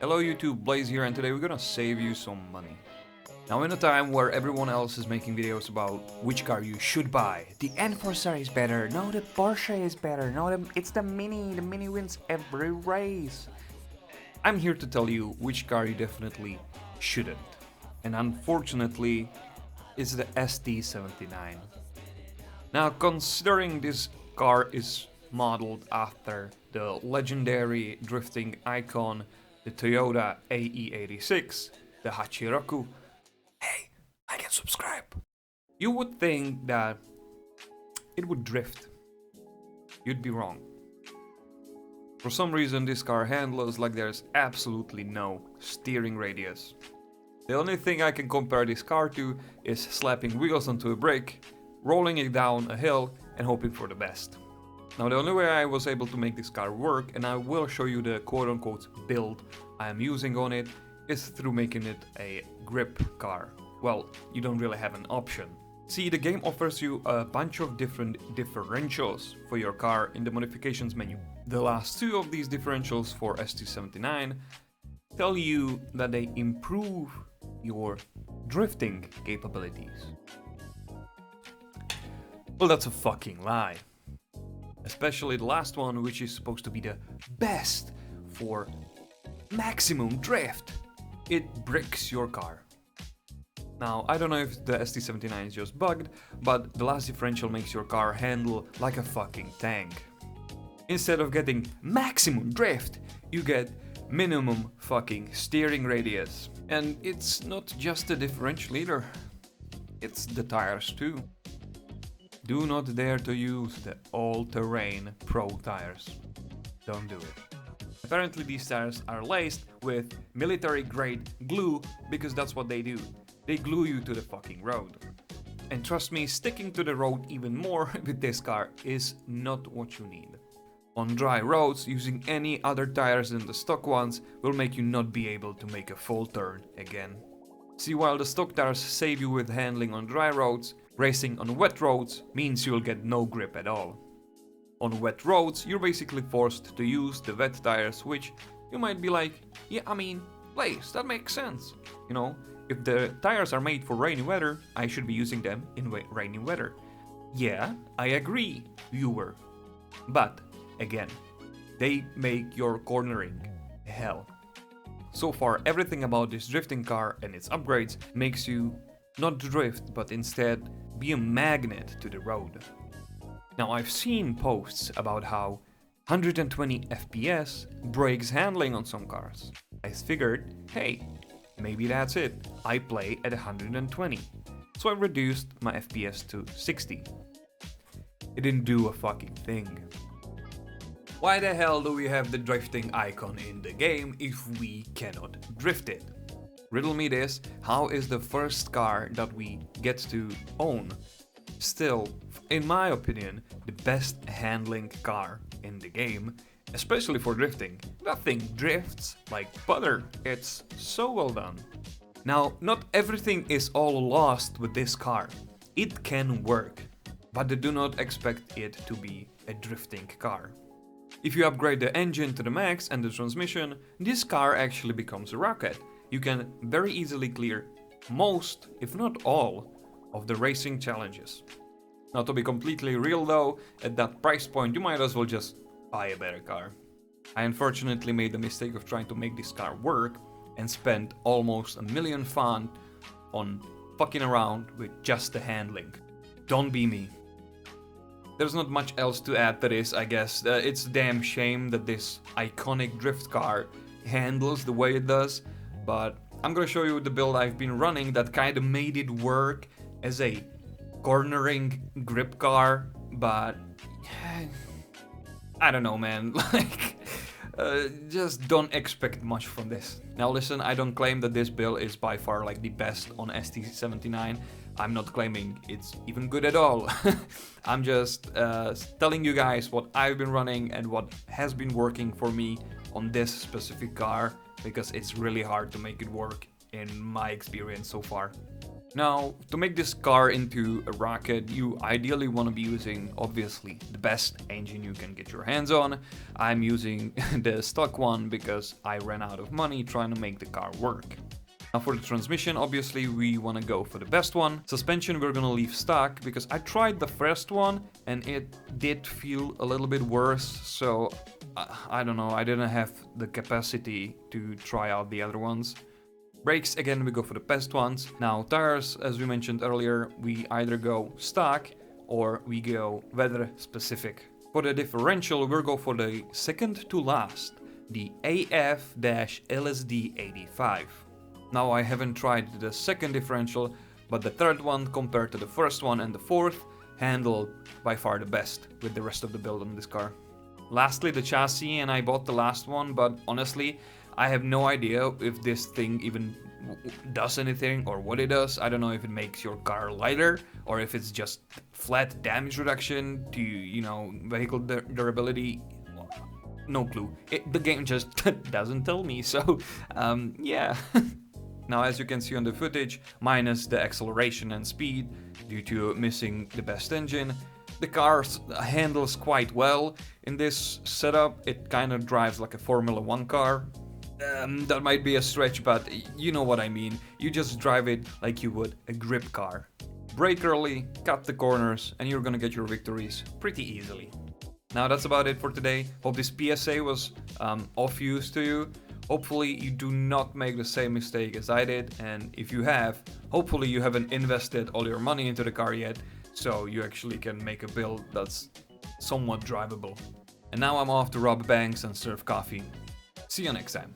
Hello YouTube, Blaze here, and today we're gonna save you some money. Now in a time where everyone else is making videos about which car you should buy, the Enforcer is better, no the Porsche is better, no it's the Mini wins every race. I'm here to tell you which car you definitely shouldn't. And unfortunately, it's the ST79. Now considering this car is modeled after the legendary drifting icon, the Toyota AE86, the Hachiroku. Hey, like and subscribe. You would think that it would drift. You'd be wrong. For some reason this car handles like there's absolutely no steering radius. The only thing I can compare this car to is slapping wheels onto a brake, rolling it down a hill and hoping for the best. Now the only way I was able to make this car work, and I will show you the quote-unquote build I am using on it, is through making it a grip car. Well, you don't really have an option. See, the game offers you a bunch of different differentials for your car in the modifications menu. The last two of these differentials for ST79 tell you that they improve your drifting capabilities. Well, that's a fucking lie. Especially the last one, which is supposed to be the best for maximum drift. It bricks your car. Now, I don't know if the ST79 is just bugged, but the last differential makes your car handle like a fucking tank. Instead of getting maximum drift, you get minimum fucking steering radius. And it's not just the differential either, it's the tires too. Do not dare to use the all-terrain Pro tires. Don't do it. Apparently these tires are laced with military-grade glue because that's what they do. They glue you to the fucking road. And trust me, sticking to the road even more with this car is not what you need. On dry roads, using any other tires than the stock ones will make you not be able to make a full turn again. See, while the stock tires save you with handling on dry roads, racing on wet roads means you'll get no grip at all. On wet roads, you're basically forced to use the wet tires, which you might be like, yeah, I mean, Blaze, that makes sense. You know, if the tires are made for rainy weather, I should be using them in rainy weather. Yeah, I agree, viewer. But, again, they make your cornering hell. So far, everything about this drifting car and its upgrades makes you not drift, but instead be a magnet to the road. Now, I've seen posts about how 120 FPS breaks handling on some cars. I figured, hey, maybe that's it. I play at 120. So I reduced my FPS to 60. It didn't do a fucking thing. Why the hell do we have the drifting icon in the game if we cannot drift it? Riddle me this, how is the first car that we get to own still, in my opinion, the best handling car in the game, especially for drifting? That thing drifts like butter, it's so well done. Now, not everything is all lost with this car. It can work, but do not expect it to be a drifting car. If you upgrade the engine to the max and the transmission, this car actually becomes a rocket. You can very easily clear most, if not all, of the racing challenges. Now, to be completely real though, at that price point you might as well just buy a better car. I unfortunately made the mistake of trying to make this car work and spent almost £1 million on fucking around with just the handling. Don't be me. There's not much else to add to this, I guess. It's a damn shame that this iconic drift car handles the way it does, but I'm gonna show you the build I've been running that kinda made it work as a cornering grip car, but I don't know, man. Just don't expect much from this. Now listen, I don't claim that this build is by far like the best on ST79. I'm not claiming it's even good at all. I'm just telling you guys what I've been running and what has been working for me on this specific car, because it's really hard to make it work in my experience so far. Now, to make this car into a rocket, you ideally want to be using, obviously, the best engine you can get your hands on. I'm using the stock one because I ran out of money trying to make the car work. Now for the transmission, obviously we want to go for the best one. Suspension we're gonna leave stock because I tried the first one and it did feel a little bit worse, so I don't know, I didn't have the capacity to try out the other ones. Brakes, again, we go for the best ones. Now tires, as we mentioned earlier, we either go stock or we go weather specific. For the differential, we'll go for the second to last, the AF-LSD85. Now I haven't tried the second differential, but the third one compared to the first one and the fourth handle by far the best with the rest of the build on this car. Lastly, the chassis, and I bought the last one, but honestly I have no idea if this thing even does anything or what it does. I don't know if it makes your car lighter or if it's just flat damage reduction to, you know, vehicle durability. No clue. The game just doesn't tell me, so yeah. Now, as you can see on the footage, minus the acceleration and speed due to missing the best engine, the car handles quite well. In this setup, it kind of drives like a Formula 1 car. That might be a stretch, but you know what I mean. You just drive it like you would a grip car. Brake early, cut the corners, and you're gonna get your victories pretty easily. Now that's about it for today. Hope this PSA was of use to you. Hopefully you do not make the same mistake as I did, and if you have, hopefully you haven't invested all your money into the car yet, so you actually can make a build that's somewhat drivable. And now I'm off to rob banks and serve coffee. See you next time.